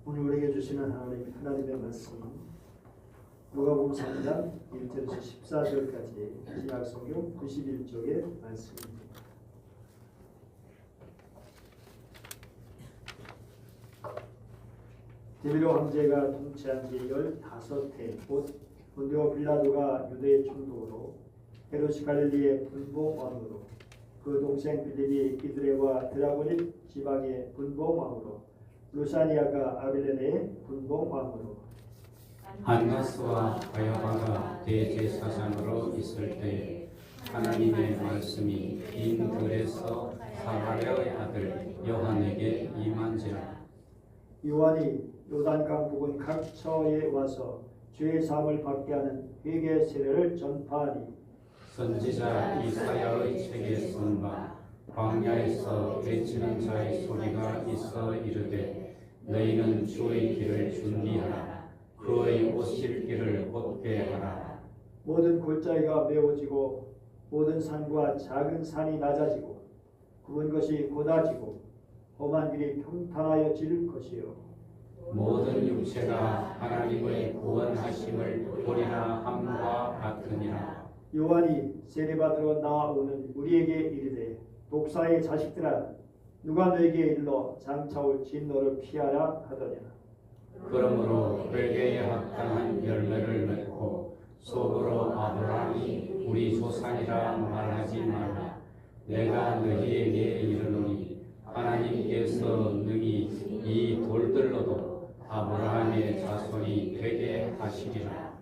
오늘 우리에게 주시는 하나님의 말씀 누가복음 3장 1절에서 14절까지 신약성경 91쪽의 말씀입니다. 디베르 황제가 통치한 지 15해 곧 본디오 빌라도가 유대의 총독으로 헤롯이 갈릴리의 분봉왕으로 그 동생 빌립이 이드레와 드라고닐 지방의 분봉왕으로 루사니아가 아빌레네의 분봉왕으로 안나스와 가야바가 대제사장으로 있을 때에 하나님의 말씀이 긴 들에서 사가랴의 아들 요한에게 임한지라. 요한이 요단강 부근 각 처에 와서 죄의 사함을 받게 하는 회개 세례를 전파하니 선지자 이사야의 책에 쓴 바 광야에서 외치는 자의 소리가 있어 이르되 너희는 주의 길을 준비하라. 그의 오실 길을 곧게 하라. 모든 골짜기가 메워지고 모든 산과 작은 산이 낮아지고 굽은 것이 곧아지고 험한 길이 평탄하여질 것이요 모든 육체가 하나님의 구원하심을 보리라 함과 같으니라. 요한이 세례받으러 나오는 우리에게 이르되 독사의 자식들아 누가 너에게 일러 장차올 진노를 피하라 하더냐. 그러므로 회개에 합당한 열매를 맺고 속으로 아브라함이 우리 조상이라 말하지 말라. 내가 너희에게 이르노니 하나님께서 능히 이 돌들로도 아브라함의 자손이 되게 하시리라.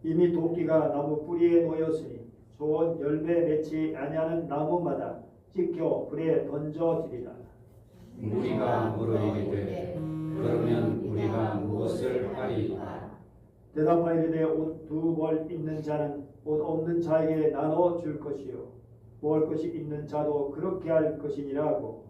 이미 도끼가 나무 뿌리에 놓였으니 좋은 열매 맺지 아니하는 나무마다 찢겨 불에 던져지리라. 우리가 물으이르되 그러면 우리가 무엇을 하리이까? 대답하이르되 옷 두 벌 있는 자는 옷 없는 자에게 나눠 줄 것이요 먹을 것이 있는 자도 그렇게 할 것이니라고.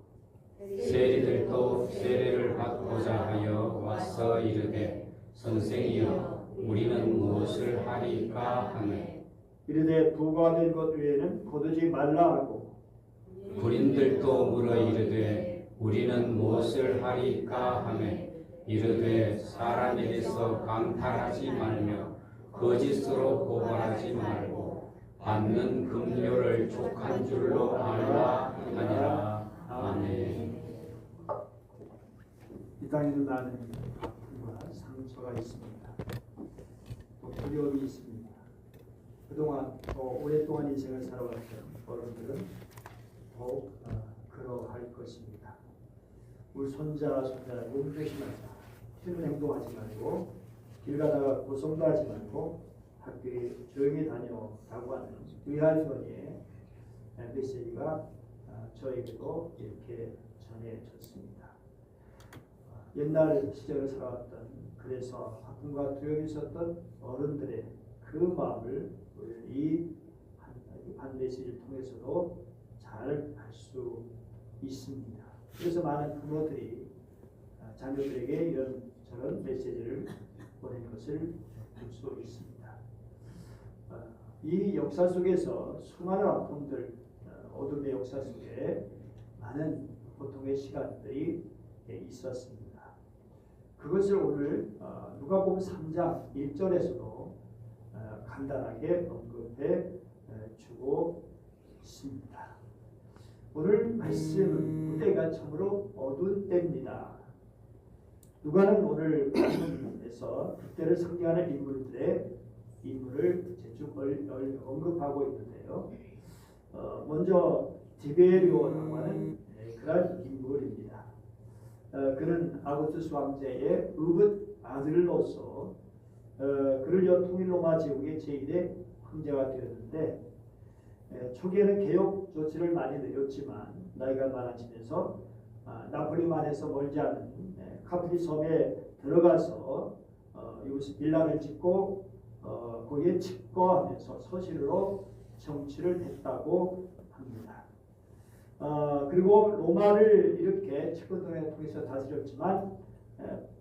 세리들도 세례를 받고자 하여 와서 이르되 선생이여 우리는 무엇을 하리까 하네. 이르되 부가 된 것 외에는 거두지 말라 하고. 군인들도 물어 이르되 우리는 무엇을 하리까 하매 이르되 사람에게서 강탈하지 말며 거짓으로 고발하지 말고 받는 금료를 족한 줄로 알라 하니라. 아멘. 이 땅에는 많은 아픔과 상처가 있습니다. 또 두려움이 있습니다. 그동안 오랫동안 인생을 살아왔던 어른들은 더욱 그러할 것입니다. 우리 손자 몸 조심하자. 쉬는 행동하지 말고 길 가다가 고성도 하지 말고 학교에 조용히 다녀라고 하는 위할머니의 메시지가 저에게도 이렇게 전해졌습니다. 옛날 시절을 살아왔던 그래서 아픔과 두려움이 있었던 어른들의 그 마음을 이 한 메시지를 통해서도 잘 알 수 있습니다. 그래서 많은 부모들이 자녀들에게 이런 저런 메시지를 보낸 것을 볼 수 있습니다. 이 역사 속에서 수많은 아픔들, 어둠의 역사 속에 많은 고통의 시간들이 있었습니다. 그것을 오늘 누가복음 3장 1절에서도 간단하게 언급해 주고 있습니다. 오늘 말씀은 때가 참으로 어두운 때입니다. 누가는 오늘 본문에서 그때를 상징하는 인물을 쭉 언급하고 있는데요. 먼저 디베리오라고 하는 그런 인물입니다. 그는 아구투스 왕제의 의붓 아들로서 그를 이어 통일 로마 제국의 제1의 황제가 되었는데 초기에는 개혁 조치를 많이 내렸지만 나이가 많아지면서 나폴리만에서 멀지 않은 카프리 섬에 들어가서 이곳에 빌라를 짓고 거기에 집거하면서 서실로 정치를 했다고 합니다. 그리고 로마를 이렇게 측근동맹을 통해서 다스렸지만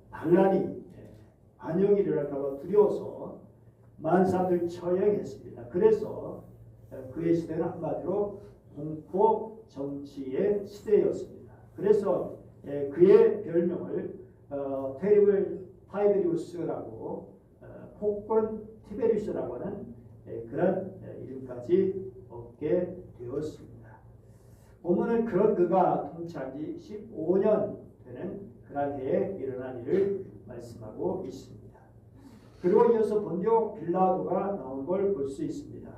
반역이 일어날까봐 두려워서 많은 사람들 처형했습니다. 그래서 그의 시대는 한마디로 공포 정치의 시대였습니다. 그래서 그의 별명을 타이베리우스라고 폭군 티베리우스라고 하는 그런 이름까지 얻게 되었습니다. 본문은 그런 그가 통치한 지 15년 되는 그런 해에 일어난 일을 말씀하고 있습니다. 그리고 이어서 본디오 빌라도가 나온 걸 볼 수 있습니다.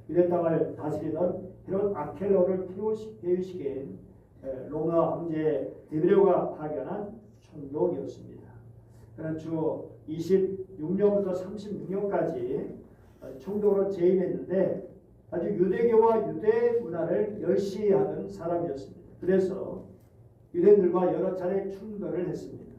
유대 땅을 다스리던 헤롯 아켈로를 폐위시킨 로마 황제 디베리오가 파견한 총독이었습니다. 그는 주 26년부터 36년까지 총독으로 재임했는데 아주 유대교와 유대 문화를 열시하는 사람이었습니다. 그래서 유대인들과 여러 차례 충돌을 했습니다.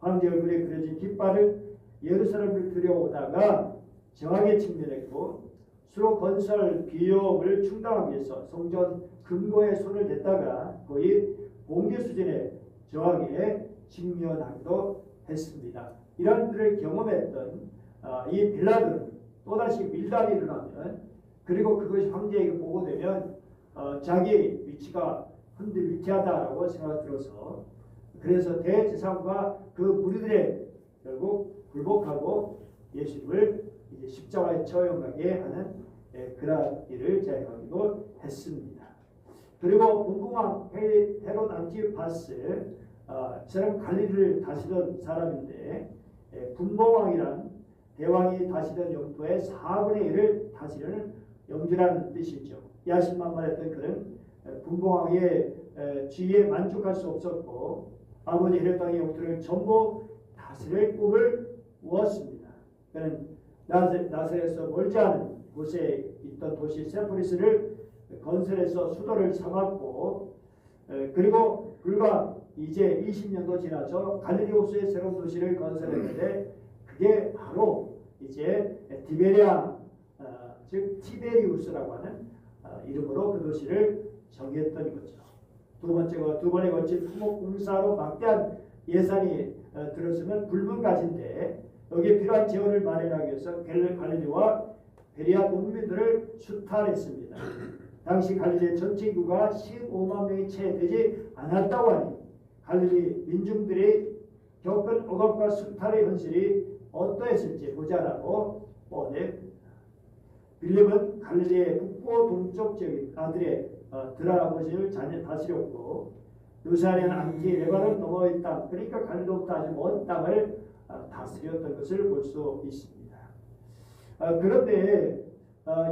황제 얼굴에 그려진 깃발을 예루살렘을 들여오다가 저항에 직면했고 수로 건설 비용을 충당하기 위해서 성전 금고에 손을 댔다가 거의 봉기 수준의 저항에 직면하기도 했습니다. 이런 일을 경험했던 이 빌라도는 또다시 밀단이 일어나면 그리고 그것이 황제에게 보고되면 자기 위치가 위태하다라고 생각이 들어서 그래서 대제사장과 그 무리들의 결국 굴복하고 예수님을 이제 십자가에 처형하게 하는 그런 일을 자행하기도 했습니다. 그리고 분봉왕 헤롯 안티파스 저는 갈릴리를 다스리던 사람인데 분봉왕이란 대왕이 다스리던 영토의 4분의 1을 다스리는 영주라는 뜻이죠. 야심만만했던 그는 분봉왕의 지위에 만족할 수 없었고 아버지 헤롯 왕의 영토를 전부 다스릴 꿈을 꾸었습니다. 그는 나사렛에서 멀지 않은 곳에 있던 도시 세포리스를 건설해서 수도를 삼았고 그리고 불과 이제 20년도 지나서 갈릴리 호수의 새로운 도시를 건설했는데 그게 바로 이제 디베리아 즉 티베리우스라고 하는 이름으로 그 도시를 정했던 거죠. 두 번에 걸친 토목공사로 막대한 예산이 들었으면 불문가진데 여기에 필요한 재원을 마련하기 위해서 갈릴리와 베리아 농민들을 수탈했습니다. 당시 갈릴리 전체 인구가 15만 명이 채 되지 않았다고 하니 갈릴리 민중들이 겪은 억압과 수탈의 현실이 어떠했을지 보자라고 뻔했습니다. 빌립은 갈릴리의 북부 동쪽 지역인 아들의 드라고시를 다스렸고 루사리안 안티 레바논 너머의 땅 그러니까 갈릴리로부터 아주 먼 땅을 다스렸던 것을 볼 수 있습니다. 그런데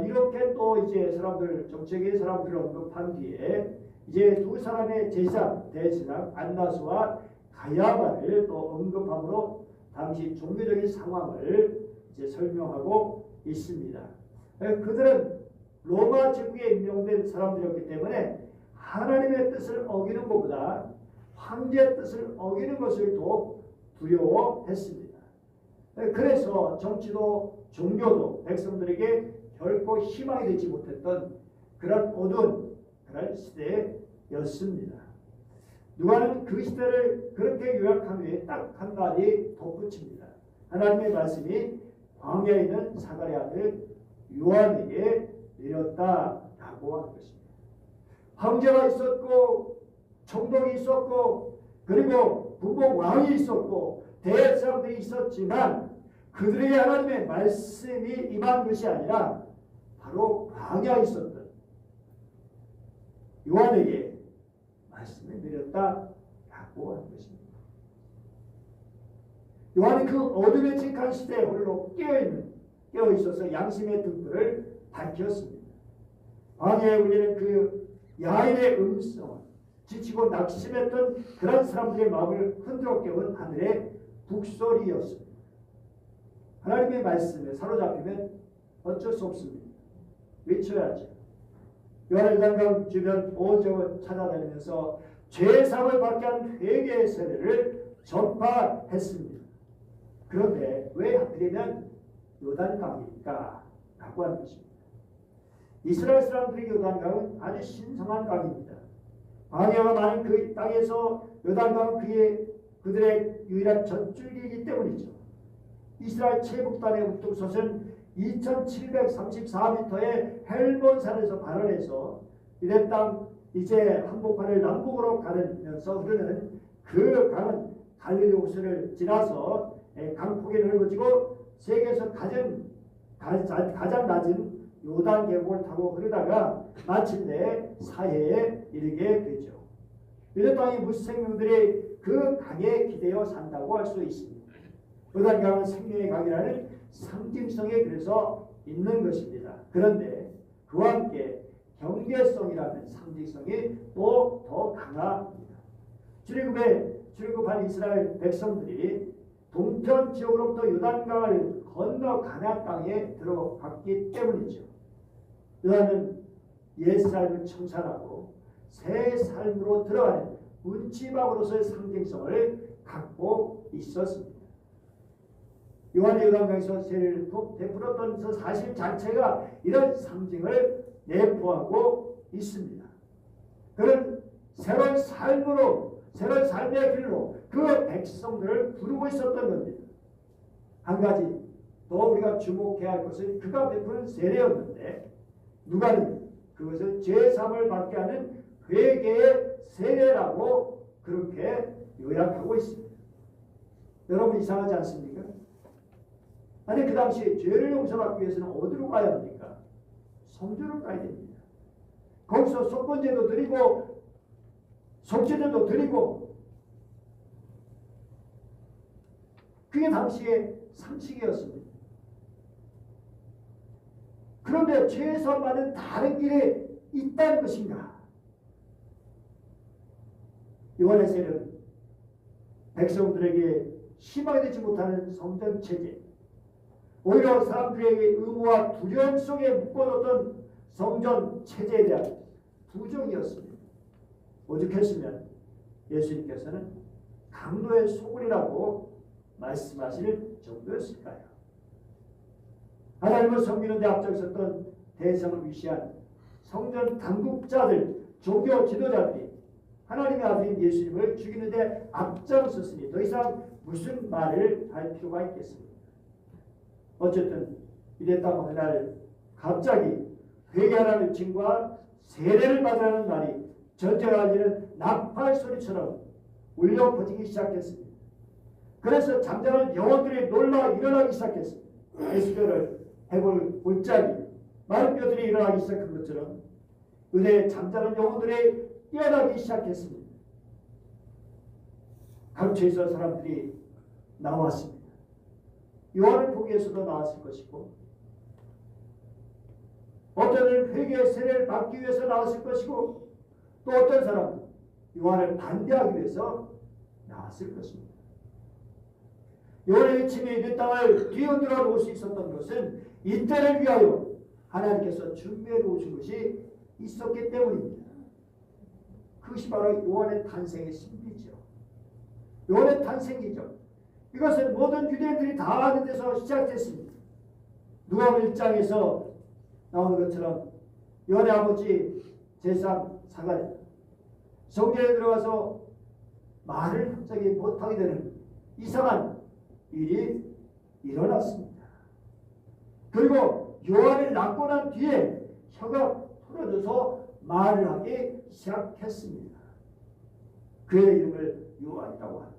이렇게 또 이제 사람들 정책의 사람들을 언급한 뒤에 이제 두 사람의 대제사장 안나스와 가야바를 또 언급함으로 당시 종교적인 상황을 이제 설명하고 있습니다. 그들은 로마 제국에 임명된 사람들이었기 때문에 하나님의 뜻을 어기는 것보다 황제의 뜻을 어기는 것을 더 두려워했습니다. 그래서 정치도 종교도 백성들에게 결코 희망이 되지 못했던 그런 어두운 그런 시대였습니다. 누가는 그 시대를 그렇게 요약한 후에 딱 한 가지 덧붙입니다. 하나님의 말씀이 광야에 있는 사가랴 아들 요한에게 내렸다라고 하는 것입니다. 황제가 있었고 총독이 있었고 그리고 분봉 왕이 있었고 대제사장들이 있었지만 그들에게 하나님의 말씀이 임한 것이 아니라 바로 광야에 있었던 요한에게 말씀이 내렸다라고 하는 것입니다. 요한은 그 어둠에 직한 시대에 홀로 깨어 있어서 양심의 등불을 밝혔습니다. 광야에 울리는 그 야인의 음성은 지치고 낙심했던 그런 사람들의 마음을 흔들어 깨운 하늘의 북소리였습니다. 하나님의 말씀에 사로잡히면 어쩔 수 없습니다. 외쳐야죠. 요한일단강 주변 온 지역을 찾아다니면서 죄사함을 받게 한 회개의 세례를 전파했습니다. 그런데 왜 하필이면 요단강입니까? 라고 하는 것입니다. 이스라엘 사람들에게 요단강은 아주 신성한 강입니다. 광야가 많은 그 땅에서 요단강은 그들의 유일한 젖줄기이기 때문이죠. 이스라엘 최북단의 우뚝 솟은 2734m의 헬본산에서 발원해서 유대 땅 이제 한복판을 남북으로 가르면서 흐르는 그 강은 갈릴리 호수를 지나서 강폭이 넓어지고 세계에서 가장 낮은 요단 계곡을 타고 흐르다가 마침내 사해에 이르게 되죠. 유대 땅의 무생명들이 그 강에 기대어 산다고 할 수 있습니다. 요단강은 생명의 강이라는 상징성이 그래서 있는 것입니다. 그런데 그와 함께 경계성이라는 상징성이 또 더 강합니다. 출애굽한 이스라엘 백성들이 동편 지역으로부터 요단강을 건너 가나안 땅에 들어갔기 때문이죠. 요단은 옛 삶을 청산하고 새 삶으로 들어가는 문지방으로서의 상징성을 갖고 있었습니다. 요한의 요단강에서 세례를 베풀었던 그 사실 자체가 이런 상징을 내포하고 있습니다. 그런 새로운 삶의 길로 그 백성들을 부르고 있었던 겁니다. 한 가지 더 우리가 주목해야 할 것은 그가 베푸는 세례였는데 누가는 그것을 죄사함을 받게 하는 회개의 세례라고 그렇게 요약하고 있습니다. 여러분 이상하지 않습니까? 아니 그 당시에 죄를 용서받기 위해서는 어디로 가야 합니까? 성전을 가야 됩니다. 거기서 속건제도 드리고 속죄제도 드리고 그게 당시의 상식이었습니다. 그런데 죄에서 받는 다른 길이 있다는 것인가? 요한의 세례는 백성들에게 희망이 되지 못하는 성전 체제, 오히려 사람들에게 의무와 두려움 속에 묶어뒀던 성전 체제에 대한 부정이었습니다. 오죽했으면 예수님께서는 강도의 소굴이라고 말씀하실 정도였을까요? 하나님을 섬기는 데 앞장섰던 대성을 위시한 성전 당국자들, 종교 지도자들이 하나님의 아들인 예수님을 죽이는 데 앞장섰으니 더 이상 무슨 말을 할 필요가 있겠습니까? 어쨌든 이래 땅 어느 날 갑자기 회개하라는 징과 세례를 받으라는 말이 전쟁을 알리는 나팔 소리처럼 울려 퍼지기 시작했습니다. 그래서 잠자는 영혼들이 놀라 일어나기 시작했습니다. 예수님을 해볼 골짜기 마른 뼈들이 일어나기 시작한 것처럼 은혜에 잠자는 영혼들이 깨어나기 시작했습니다. 감춰있던 사람들이 나왔습니다. 요한을 보기 위해서도 나왔을 것이고 어떤 회개의 세례를 받기 위해서 나왔을 것이고 또 어떤 사람은 요한을 반대하기 위해서 나왔을 것입니다. 요한의 외침이 이 땅을 뒤흔들어 놓을 수 있었던 것은 이때를 위하여 하나님께서 준비해 놓으신 것이 있었기 때문입니다. 그것이 바로 요한의 탄생의 신비죠. 요한의 탄생이죠. 이것은 모든 유대인들이 다 아는 데서 시작됐습니다. 누가복음 1장에서 나오는 것처럼 요한의 아버지 제삼 사가랴 성전에 들어가서 말을 갑자기 못하게 되는 이상한 일이 일어났습니다. 그리고 요한을 낳고 난 뒤에 혀가 풀어져서 말을 하기 시작했습니다. 그의 이름을 요한이라고 합니다.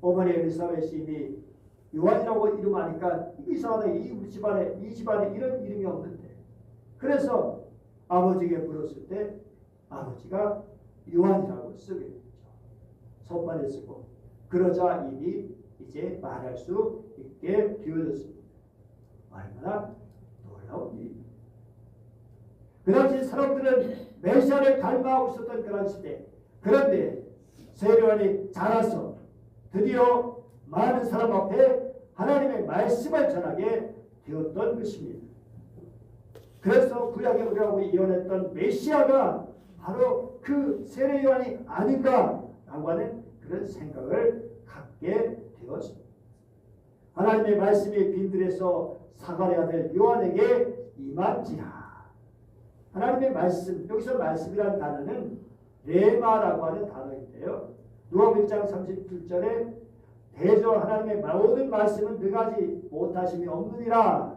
어머니 엘리사벳이 이미 요한이라고 이름하니까 이상하다. 이 집안에 이런 이름이 없는데 그래서 아버지에게 물었을 때 아버지가 요한이라고 쓰게 됐죠. 손발에 쓰고 그러자 입이 이제 말할 수 있게 되어졌습니다. 얼마나 놀라운 일입니다. 그 당시 사람들은 메시아를 갈망하고 있었던 그런 시대. 그런데 세례요한이 자라서 드디어 많은 사람 앞에 하나님의 말씀을 전하게 되었던 것입니다. 그래서 구약에 우리하고 예언했던 메시아가 바로 그 세례요한이 아닌가라고 하는 그런 생각을 갖게 되었습니다. 하나님의 말씀이 빈들에서 사가랴 아들 요한에게 임한지라. 하나님의 말씀, 여기서 말씀이라는 단어는 레마라고 하는 단어인데요. 누가복음 1장 37절에 대저 하나님의 모든 말씀은 너가지 못하심이 없느니라.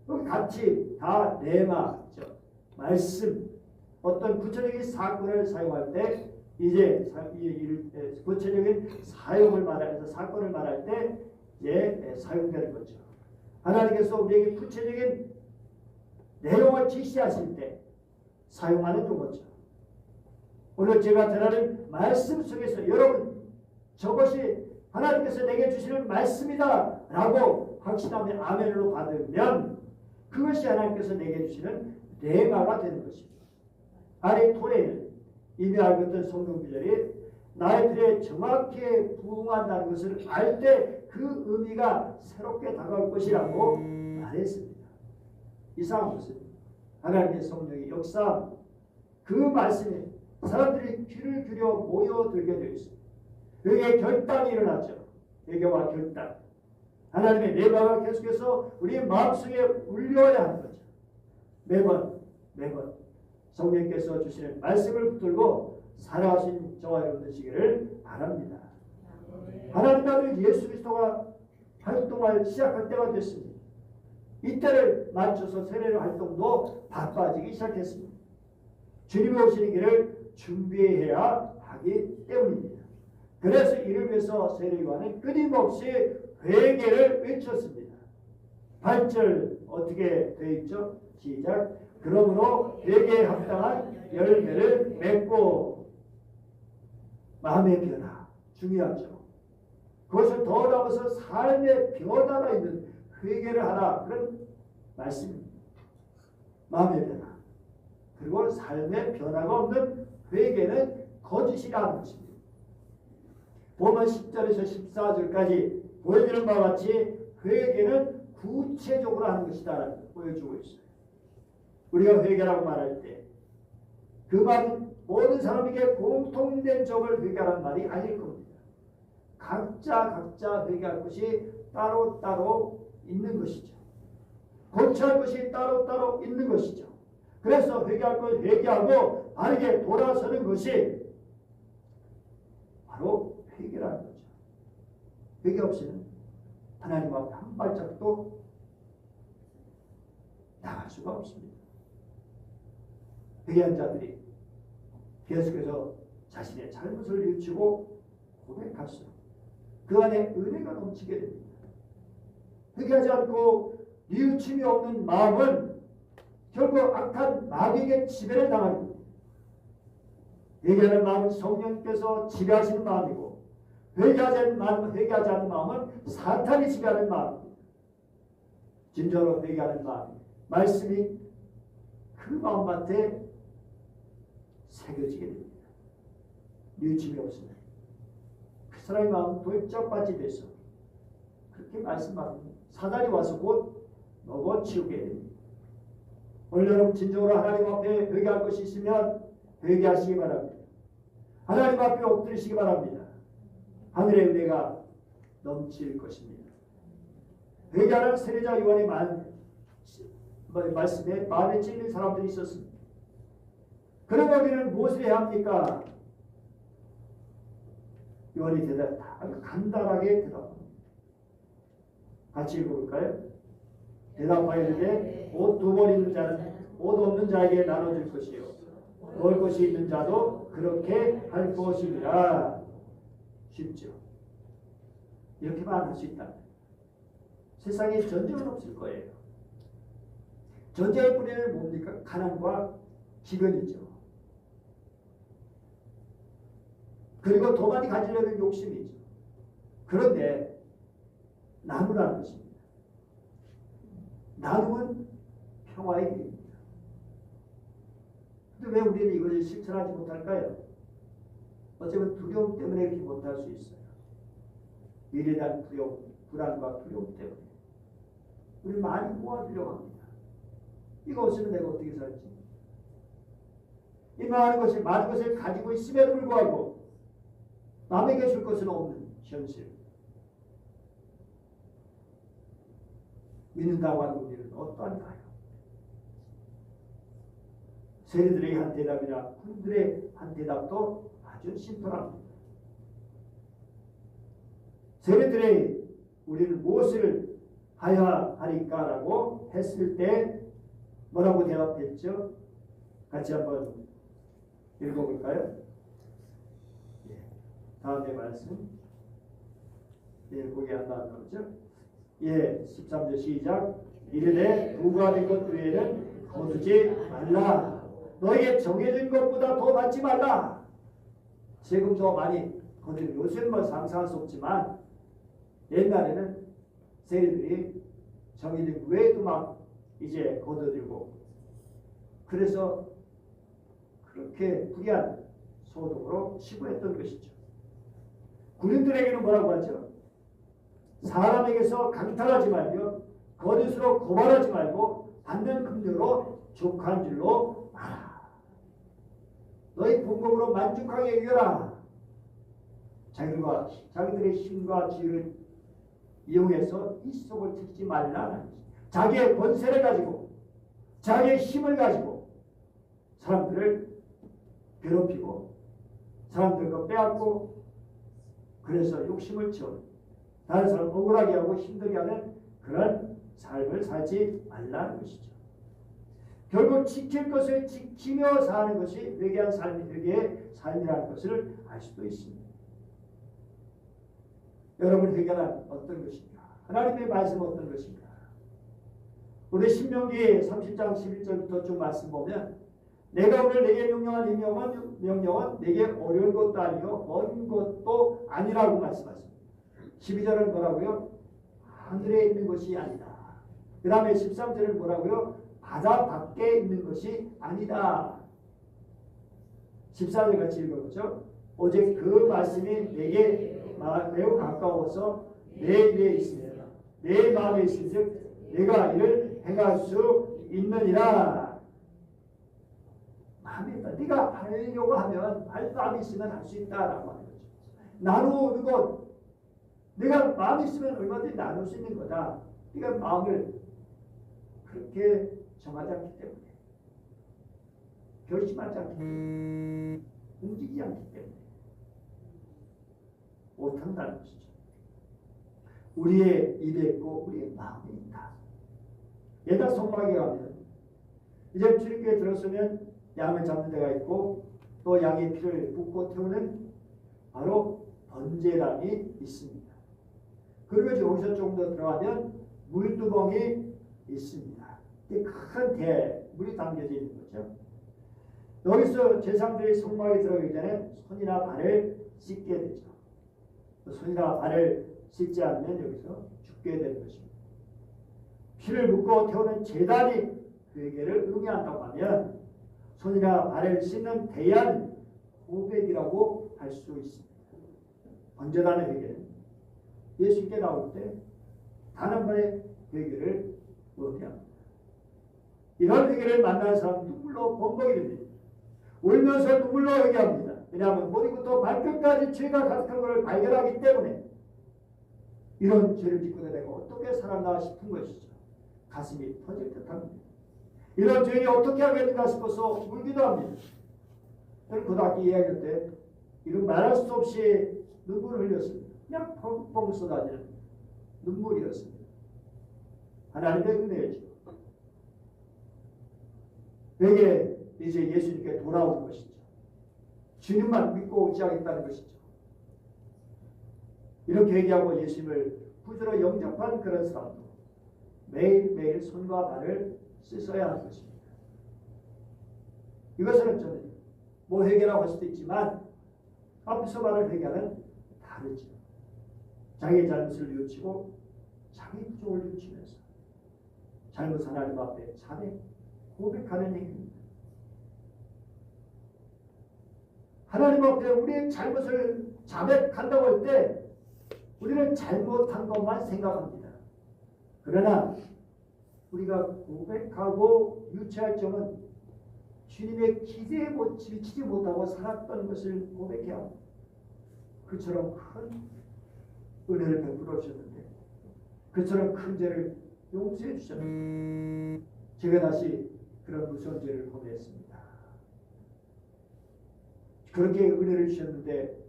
여기 같이 다 레마죠. 말씀. 어떤 구체적인 사건을 사용할 때 이제 구체적인 사용을 말해서 사건을 말할 때 이제 사용되는 거죠. 하나님께서 우리에게 구체적인 내용을 지시하실 때 사용하는 용어죠. 오늘 제가 전하는 말씀 속에서 여러분 저것이 하나님께서 내게 주시는 말씀이다 라고 확신하며 아멘으로 받으면 그것이 하나님께서 내게 주시는 레마가 되는 것입니다. 아리토레는 이미 알고 있던 성경 구절이 나의 필요에 정확히 부응한다는 것을 알 때 그 의미가 새롭게 다가올 것이라고 말했습니다. 이상한 것은 하나님의 성령의 역사 그 말씀에 사람들이 귀를 기울여 모여들게 되어 있습니다. 여기에 결단이 일어나죠. 회개와 결단. 하나님의 레마가 계속해서 우리 마음속에 울려야 하는 거죠. 매번 성령께서 주시는 말씀을 붙들고 살아가신 저와 여러분 되시기를 바랍니다. 하나님의 아들 예수 그리스도가 활동을 시작할 때가 됐습니다. 이때를 맞춰서 세례의 활동도 바빠지기 시작했습니다. 주님이 오시는 길을 준비해야 하기 때문입니다. 그래서 이를 위해서 세례요한은 끊임없이 회개를 외쳤습니다. 8절 어떻게 되어 있죠? 시작. 그러므로 회개에 합당한 열매를 맺고 마음의 변화 중요하죠. 그것을 더 나아가서 삶의 변화가 있는 회개를 하라 그런 말씀입니다. 마음의 변화 그리고 삶의 변화가 없는 회개는 거짓이라는 것입니다. 보면 10절에서 14절까지 보여주는 바와 같이 회개는 구체적으로 하는 것이다 보여주고 있어요. 우리가 회개라고 말할 때 그 말은 모든 사람에게 공통된 적을 회개하는 말이 아닐 겁니다. 각자 회개할 것이 따로따로 있는 것이죠. 고쳐할 것이 따로따로 있는 것이죠. 그래서 회개할 것 회개하고 바르게 돌아서는 것이 바로 회개라는 거죠. 회개 없이는 하나님 앞에 한 발짝도 나갈 수가 없습니다. 회개한 자들이 계속해서 자신의 잘못을 뉘우치고 고백할수록 그 안에 은혜가 넘치게 됩니다. 회개하지 않고 뉘우침이 없는 마음은 결국 악한 마귀에게 지배를 당하는 겁니다. 회개하는 마음은 성령께서 지배하시는 마음이고 회개하지 않는 마음은 사탄이 지배하는 마음입니다. 진정으로 회개하는 마음, 말씀이 그 마음밭에 새겨지게 됩니다. 뉘우침이 없으면 그 사람의 마음은 돌짝밭이 돼서 그렇게 말씀하면 사단이 와서 곧 먹어치우게 됩니다. 오늘 여러분 진정으로 하나님 앞에 회개할 것이 있으면 회개하시기 바랍니다. 하나님 앞에 엎드리시기 바랍니다. 하늘의 은혜가 넘칠 것입니다. 회개하는 세례자 요한의 말씀에 마음에 찔린 사람들이 있었습니다. 그러면 우리는 무엇을 해야 합니까? 요한이 간단하게 대답합니다. 같이 읽어볼까요? 대답하였는데 옷 두 벌 있는 자는 옷 없는 자에게 나눠줄 것이요 먹을 것이 있는 자도 그렇게 할 것이니라. 쉽죠? 이렇게만 할 수 있다. 세상에 전쟁은 없을 거예요. 전쟁의 뿌리는 뭡니까? 가난과 기근이죠. 그리고 더 많이 가지려는 욕심이죠. 그런데 나누라는 것입니다. 나눔은 평화의 길입니다. 근데 왜 우리는 이것을 실천하지 못할까요? 어쩌면 두려움 때문에 그렇게 못할 수 있어요. 미래에 대한 두려움, 불안과 두려움 때문에 우리 많이 모아두려고 합니다. 이거 없으면 내가 어떻게 살지? 이 많은 것을 가지고 있음에도 불구하고 남에게 줄 것은 없는 현실. 믿는다고 하는 우리는 어떠한가요? 세리들의 한 대답이나 군들의 한 대답도 아주 심플합니다. 세리들의 우리는 무엇을 하여야 하니까라고 했을 때 뭐라고 대답했죠? 같이 한번 읽어볼까요? 다음에 말씀. 예, 거기 안 나오죠? 예, 13절 시작. 이르되 두 가지 것 외에는 거두지 말라. 너에게 정해진 것보다 더 받지 말라. 세금도 많이 거두는, 요새는 뭐 상상할 수 없지만 옛날에는 세리들이 정해진 외에도 막 이제 거둬들고, 그래서 그렇게 불의한 소득으로 치부했던 것이죠. 군인들에게는 뭐라고 하죠? 사람에게서 강탈하지 말며 거짓으로 고발하지 말고 받는 금료로 족한 줄로 알아. 너희 봉급으로 만족하게 여겨라. 자기들의 힘과 지혜를 이용해서 이 속을 트지 말라. 자기의 권세를 가지고 자기의 힘을 가지고 사람들을 괴롭히고 사람들 거 빼앗고, 그래서 욕심을 채우는, 다른 사람 억울하게 하고 힘들게 하는 그런 삶을 살지 말라는 것이죠. 결국 지킬 것을 지키며 사는 것이 회개한 회개의 삶이라는 것을 알 수도 있습니다. 여러분, 회개란 어떤 것인가? 하나님의 말씀은 어떤 것인가? 우리 신명기 30장 11절부터 쭉 말씀 보면, 내가 오늘 내게 명령한 이 명령은 내게 어려운 것도 아니요 먼 것도 아니라고 말씀하십니다. 12절은 뭐라고요? 하늘에 있는 것이 아니다. 그 다음에 13절은 뭐라고요? 바다 밖에 있는 것이 아니다. 14절 같이 읽어보죠. 오직 그 말씀이 내게 매우 가까워서 내 입에 있으며 내 마음에 있은즉 내가 이를 행할 수 있느니라. 마음이 있다. 네가 하려고 하면 마음이 있으면 할 수 있다라고 하는 거죠. 나누는 것, 내가 마음이 있으면 얼마든지 나눌 수 있는 거다. 네가 마음을 그렇게 정하지 않기 때문에, 결심하지 않기 때문에, 움직이지 않기 때문에 못한다는 것이죠. 우리의 입에 있고 우리의 마음에 있다. 예다 성막에 가면 이제 주님께 들었으면 양을 잡는 데가 있고, 또 양의 피를 붓고 태우는 바로 번제단이 있습니다. 그리고 여기서 조금 더 들어가면 물두멍이 있습니다. 큰 대, 물이 담겨져 있는 거죠. 여기서 제사장들이 성막에 들어가기 전에 손이나 발을 씻게 되죠. 손이나 발을 씻지 않으면 여기서 죽게 되는 것입니다. 피를 붓고 태우는 제단이 회개를 의미한다고 하면, 손이나 발을 씻는 대야는 고백이라고 할 수 있습니다. 번제단의 회개는 예수께 나올 때 단 한 번의 회개를 의미합니다. 이런 회개를 만나는 사람은 눈물로 범벅이 됩니다. 울면서 눈물로 회개합니다. 왜냐하면 머리부터 발끝까지 죄가 가득한 것을 발견하기 때문에 이런 죄를 짓고 내가 어떻게 살았나 싶은 것이죠. 가슴이 터질 듯합니다. 이런 죄인이 어떻게 하겠는가 싶어서 울기도 합니다. 저는 고등학교 2학년 때 이런 말할 수 없이 눈물을 흘렸습니다. 그냥 펑펑 쏟아지는 눈물이었습니다. 하나님의 은혜죠. 내게 이제 예수님께 돌아오는 것이죠. 주님만 믿고 의지하겠다는 것이죠. 이렇게 얘기하고 예수님을 구주로 영접한 그런 사람도 매일매일 손과 발을 씻어야 하는 것입니다. 이것은 저는 뭐 회개라고 할 수도 있지만 앞에서 말할 회개는 다르죠. 자기의 잘못을 뉘우치고 자기 부족을 뉘우치면서 잘못 하나님 앞에 자백, 고백하는 행위입니다. 하나님 앞에 우리의 잘못을 자백한다고 할 때 우리는 잘못한 것만 생각합니다. 그러나 우리가 고백하고 유치할 점은 주님의 기대에 미치지 못하고 살았던 것을 고백해야 합니다. 그처럼 큰 은혜를 베풀어 주셨는데, 그처럼 큰 죄를 용서해 주셨는데 제가 다시 그런 무서운 죄를 범했습니다. 그렇게 은혜를 주셨는데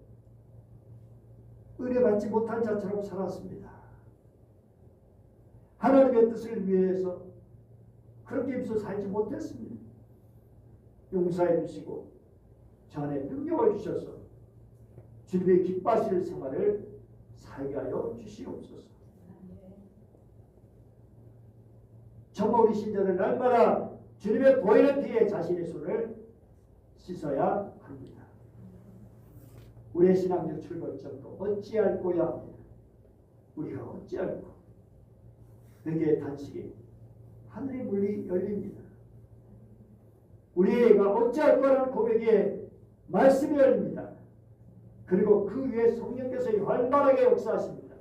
은혜 받지 못한 자처럼 살았습니다. 하나님의 뜻을 위해서 그렇게 해서 살지 못했습니다. 용서해 주시고 저 안에 능력을 주셔서 주님의 기뻐하실 생활을 살게 하여 주시옵소서. 정말 우리 신자는 날마다 주님의 보이는 피에 자신의 손을 씻어야 합니다. 우리의 신앙적 출발점도 어찌할꼬야 합니다. 우리가 어찌할꼬. 그게 단식이 하늘의 문이 열립니다. 우리가 어찌할꼬라는 고백에 말씀이 열립니다. 그리고 그 위에 성령께서 활발하게 역사하십니다.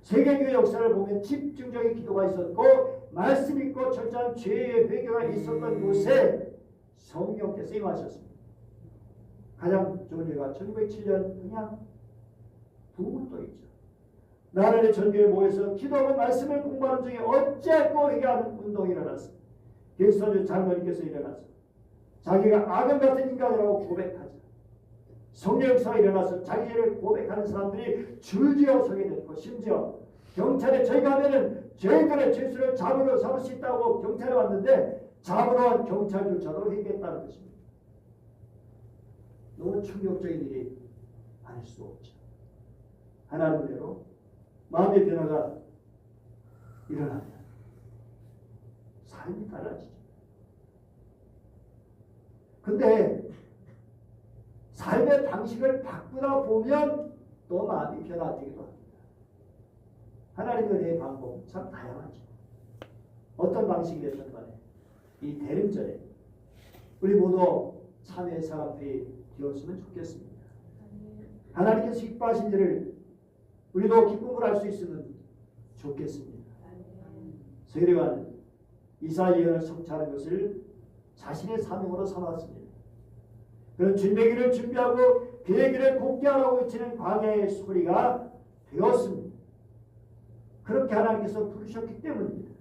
세계교회 역사를 보면 집중적인 기도가 있었고 말씀 있고 철저한 죄의 회개가 있었던 곳에 성령께서 임하셨습니다. 가장 좋은 예가 1907년 그냥 부문동이죠. 나라의 전교에 모여서 기도하고 말씀을 공부하는 중에 어찌할꼬 회개하는 운동이 일어났습니다. 김선주 장로님께서 일어나서 자기가 악은 같은 인간이라고 고백하자. 성령 역사가 일어나서 자기 죄를 고백하는 사람들이 줄지어 서게 됐고 심지어 경찰에 저희가 하면은 저희들의 죄수를 잡을 수 있다고 경찰에 왔는데 잡으러 온 경찰조차도 회개했다는 것입니다. 너무 충격적인 일이 아닐 수 없죠. 하나님 은혜로 마음의 변화가 일어나면 삶이 달라지죠. 근데 삶의 방식을 바꾸다 보면 또 마음이 변화되기도 합니다. 하나님의 은혜의 방법 참 다양하죠. 어떤 방식이 됐든 간에 이 대림절에 우리 모두 참여의 사람들이 되었으면 좋겠습니다. 하나님께서 기뻐하신 일을 우리도 기쁨을 할 수 있으면 좋겠습니다. 세례요한은 이사야 예언을 성취하는 것을 자신의 사명으로 삼았습니다. 그런 주님의 길을 준비하고 그의 길을 곱게 하라고 외치는 광야의 소리가 되었습니다. 그렇게 하나님께서 부르셨기 때문입니다.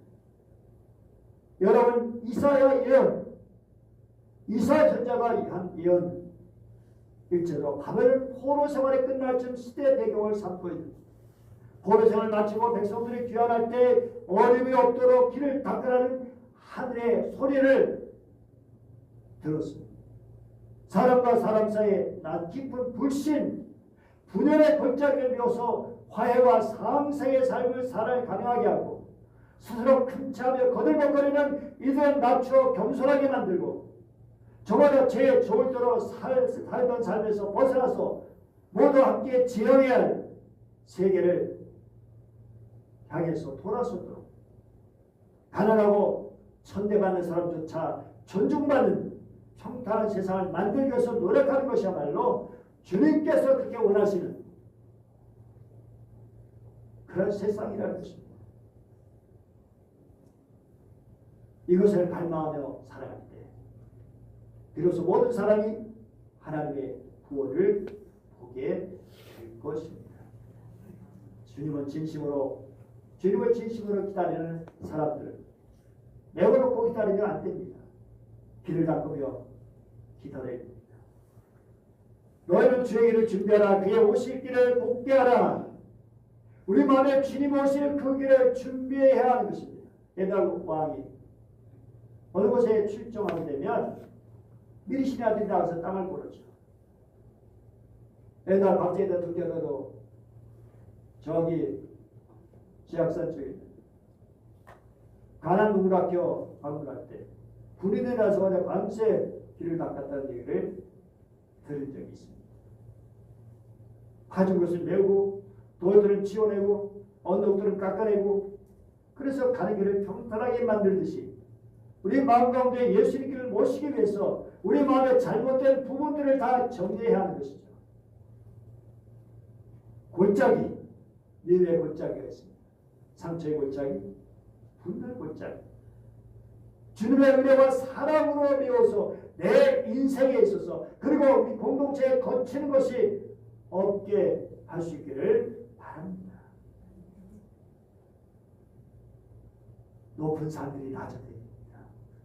여러분 이사야 예언, 이사야 선지자가 한 예언 일제로 바벨론 포로 생활이 끝날 쯤 시대 배경을 삼고 있는 포로 생활을 마치고 백성들이 귀환할 때 어림이 없도록 길을 닦으라는 하늘의 소리를 들었습니다. 사람과 사람 사이에 난 깊은 불신, 분열의 골짜기를 메워서 화해와 상생의 삶을 살아야 가능하게 하고 스스로 큰차하며 거들먹거리는 이들을 낮추어 겸손하게 만들고 저마다 죄에 저울도록 살던 삶에서 벗어나서 모두 함께 지향해야 할 세계를 향해서 돌아서도록 가난하고 천대받는 사람조차 존중받는 평탄한 세상을 만들기 위해서 노력하는 것이야말로 주님께서 그렇게 원하시는 그런 세상이라는 것입니다. 이것을 갈망하며 살아갈 때 비로소 모든 사람이 하나님의 구원을 보게 될 것입니다. 주님을 진심으로 기다리는 사람들은 내어놓고 기다리면 안 됩니다. 길을 닦으며 기다려야 됩니다. 너희는 주의 길을 준비하라. 그의 오실 길을 곱게 하라. 우리 마음에 주님 오실 그 길을 준비해야 하는 것입니다. 옛날 왕이 어느 곳에 출정하게 되면 미리 신의 아들이 나가서 땅을 고르죠. 옛날 박제희 대통령도 저기 지악산 쪽에 가난 농락교 방문할 때 군인에 나서 그냥 밤새 길을 닦았다는 얘기를 들은 적이 있습니다. 가진 것을 메우고 돌들을 치워내고 언덕들을 깎아내고 그래서 가는 길을 평탄하게 만들듯이 우리 마음 가운데 예수님 길을 모시기 위해서 우리 마음에 잘못된 부분들을 다 정리해야 하는 것이죠. 골짜기, 니네의 골짜기가 있습니다. 상처의 골짜기, 분별 골짜기. 주님의 은혜와 사랑으로 메워서 내 인생에 있어서 그리고 우리 공동체에 거치는 것이 없게 할 수 있기를 바랍니다. 높은 산들이 낮아집니다.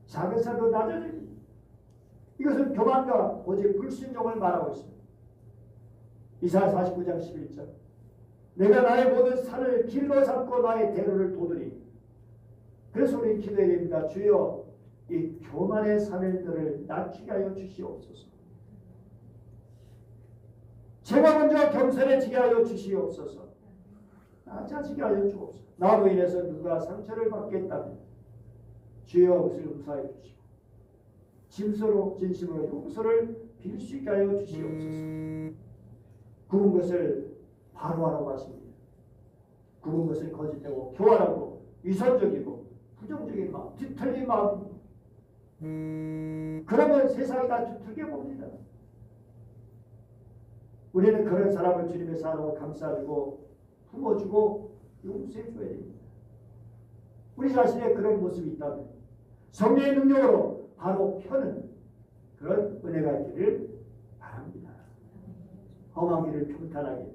작은 산도 낮아집니다. 이것은 교만과 오직 불순종을 말하고 있습니다. 이사야 49장 11절 내가 나의 모든 산을 길로 삼고 나의 대로를 도두리. 그래서 우리 기도해야 됩니다. 주여 이 교만의 산들을 낮추게 하여 주시옵소서. 제가 먼저 겸손해지게 하여 주시옵소서. 낮아지게 하여 주옵소서. 나로 인해서 누가 상처를 받겠다면 주여 그것을 용서하여 주시고 진심으로 용서를 빌 수 있게 하여 주시옵소서. 굽은 것을 바로 하라고 하십니다. 굽은 것을 거짓되고 교활하고 위선적이고 부정적인 마음, 뒤틀린 마음입니다. 그러면 세상이 다 뒤틀게 봅니다. 우리는 그런 사람을 주님의 사랑으로 감싸주고 품어주고 용서해줘야 됩니다. 우리 자신의 그런 모습이 있다면 성령의 능력으로 바로 펴는 그런 은혜가 있기를 바랍니다. 험한 길을 평탄하게,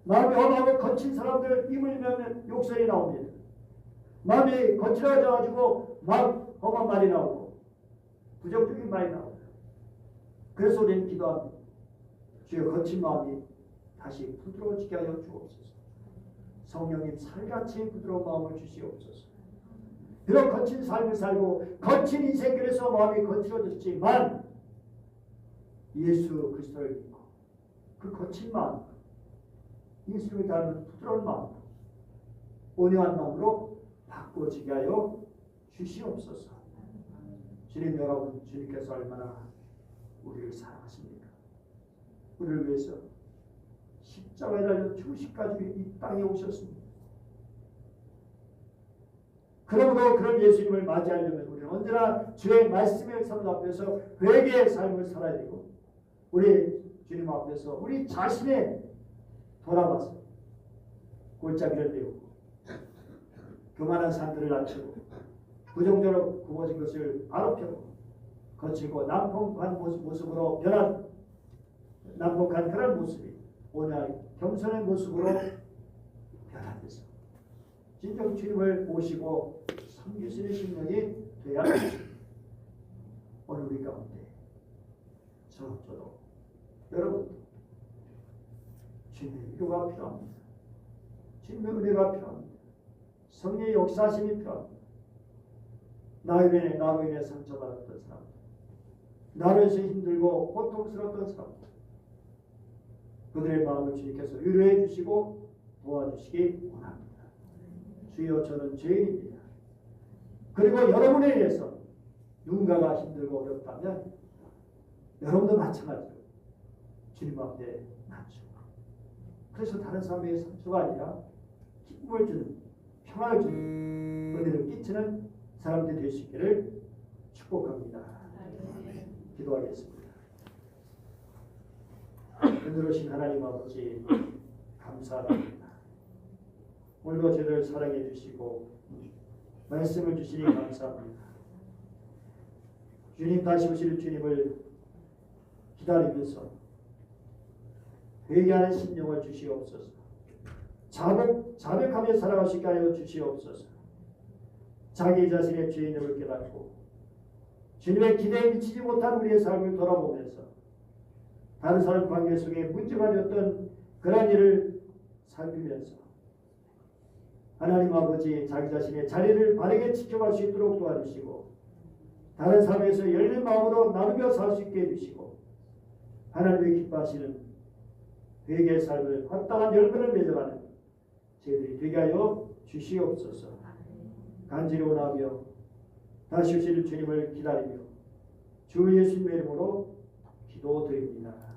마음이 험하고 거친 사람들 이물면 욕설이 나옵니다. 마음이 거칠어져가지고 막 험한 말이 나오고 부정적인 말이 나옵니다. 그래서 우리는 기도합니다. 주여 거친 마음이 다시 부드러워지게 하여 주옵소서. 성령님 살같이 부드러운 마음을 주시옵소서. 비록 거친 삶을 살고 거친 인생길에서 마음이 거칠어졌지만 예수 그리스도를 믿고 그 거친 마음, 예수를 닮은 부드러운 마음, 온유한 마음으로 바꿔지게 하여 주시옵소서. 주님 여러분, 주님께서 얼마나 우리를 사랑하십니까? 우리를 위해서 십자가에 달려 죽으시기까지 이 땅에 오셨습니다. 그러므로 그런 예수님을 맞이하려면 우리는 언제나 주의 말씀의 삶 앞에서 회개의 삶을 살아야 되고 우리 주님 앞에서 우리 자신의 돌아와서 골짜기를 내고 교만한 산들을 낮추고 부정적으로 굽어진 것을 바로 펴고 거칠고 난폭한 모습으로 변한 난폭한 그런 모습이 오늘 겸손의 모습으로 변화돼서 진정 주님을 모시고 섬기시는 심령이 되어야 합니다. 오늘 우리 가운데 저도 여러분도 주님의 위로가 필요합니다. 주님의 은혜가 필요합니다. 성령의 역사심이 필요합니다. 나로 인해 상처받았던 사람, 나로 인해서 힘들고 고통스러웠던 사람, 그들의 마음을 주님께서 위로해 주시고 도와주시기 원합니다. 주여 저는 죄인입니다. 그리고 여러분에 의해서 누군가가 힘들고 어렵다면 여러분도 마찬가지로 주님 앞에 낮추고 그래서 다른 사람에게 상처가 아니라 기쁨을 주는 평안을 주는 은혜를 끼치는 사람들이 될 수 있기를 축복합니다. 기도하겠습니다. 은혜로우신 하나님 아버지 감사합니다. 오늘도 저희를 사랑해 주시고 말씀을 주시니 감사합니다. 주님 다시 오실 주님을 기다리면서 회개하는 심령을 주시옵소서. 자백하며 살아가시게 하여 주시옵소서. 자기 자신의 죄인임을 깨닫고 주님의 기대에 미치지 못한 우리의 삶을 돌아보면서 다른 사람 관계 속에 문제가 되었던 그런 일을 살피면서 하나님 아버지 자기 자신의 자리를 바르게 지켜갈 수 있도록 도와주시고 다른 사람에서 열린 마음으로 나누며 살 수 있게 해주시고 하나님의 기뻐하시는 회개의 삶을 합당한 열매를 맺어가는 저희들이 되게 하여 주시옵소서. 간절히 원하며 다시 오실 주님을 기다리며 주 예수님의 이름으로 기도드립니다.